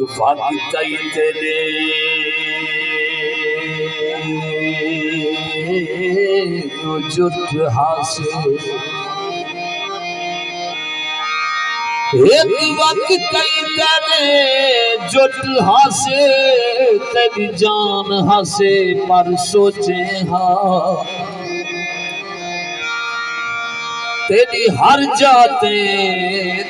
वाकई तेरे जुट हासे एक वक्त तेरे जुट हासे तेरी जान हासे पर सोचे हाँ तेरी हर जाते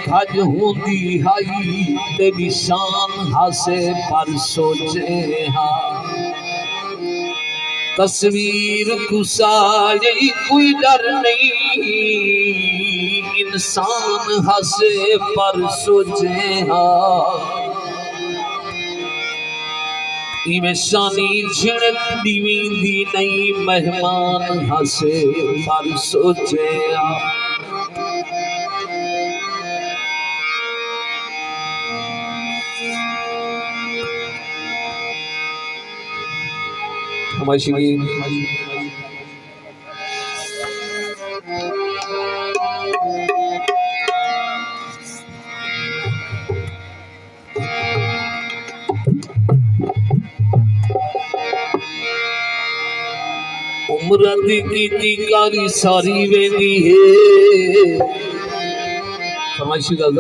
धज होंदी हाई तेरी शान हासे पर सोचे हाँ तस्वीर कुसाई कोई डर नहीं इंसान हंसे पर सोचे हाँ इवें शानी झिड़क दीवींदी नहीं मेहमान हंसे पर सोचे हाँ हमारी उम्र की कारी सारी वेंदी है फरमाइशी गल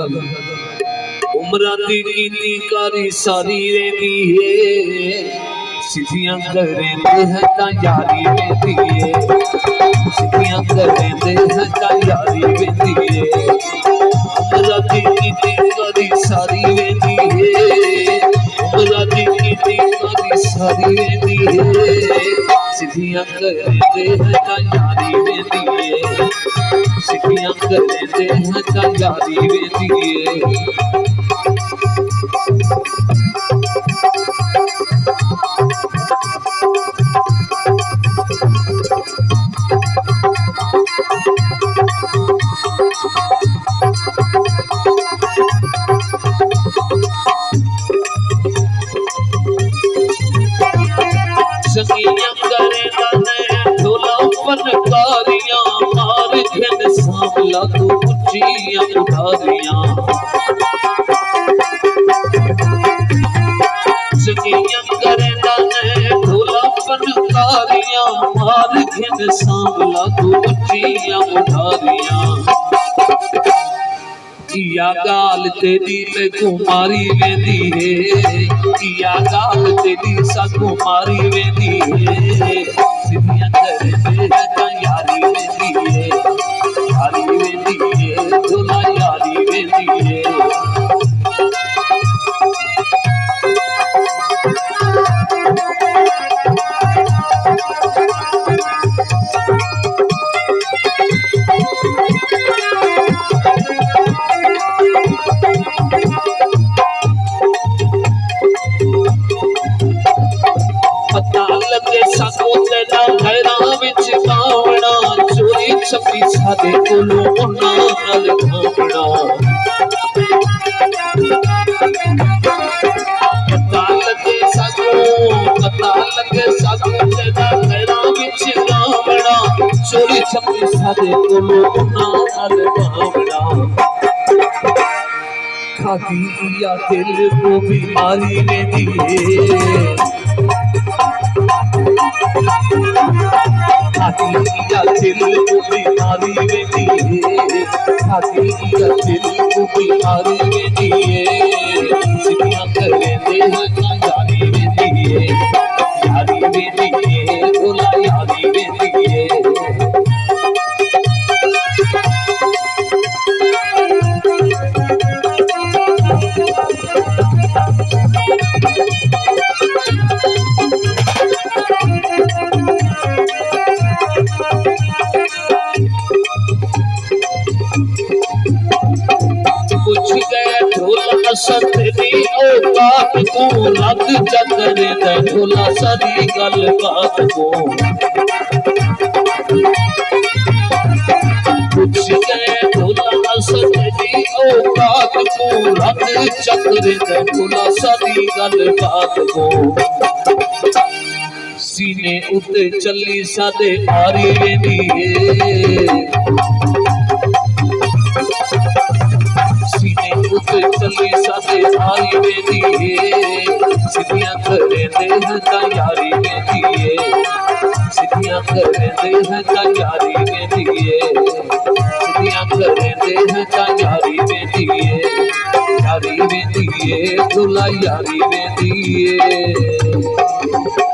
उम्र की कारी सारी वेंदी है सिद्धियां करे दे है ता यारी वेंदी है सिद्धियां करे दे है ता यारी वेंदी है उम्र की कारी सारी वेंदी है उम्र की कारी सारी वेंदी है सिद्धियां करे दे है ता यारी वेंदी है सिद्धियां करे दे है ता यारी वेंदी है फनकारियां मार घन सांवला तू उच्चियां उठारियां सगियां करना ने ढोला फनकारियां मार घन सांवला तू उच्चियां उठारियां किया गाल तेरी में कुमारी वेंदी है किया गाल तेरी सा कुमारी वेंदी है सिद्धियां करे दे है यारी वेंदी है ढोला यारी वेंदी है छपी सादे कोलो नाल घावड़ा पता लगे सागो तेरा तेरा विच गावड़ा चोरी छपी सादे कोलो नाल घावड़ा खाकी या दिल को बीमारी वेंदी है खाकिया दिल को बीमारी वेंदी है खाकिया दिल को बीमारी वेंदी है सिद्धियां करे दे है यारी वेंदी है ढोला यारी वेंदी है सतरी औकात को लग चकरे दे ढोला सारी गल बात को कुछ गए ढोला सतरी औकात को लग चकरे दे ढोला सारी गल बात को सीने उते चली सादे आरी वेंदी है सीने उत्ते चली साडे आई वेंदी है सिद्धियां करेंदे हैं तां यारी वेंदी है सिद्धियां करेंदे हैं तां यारी वेंदी है सिद्धियां करेंदे हैं तां यारी वेंदी है यारी वेंदी है दुला यारी वेंदी है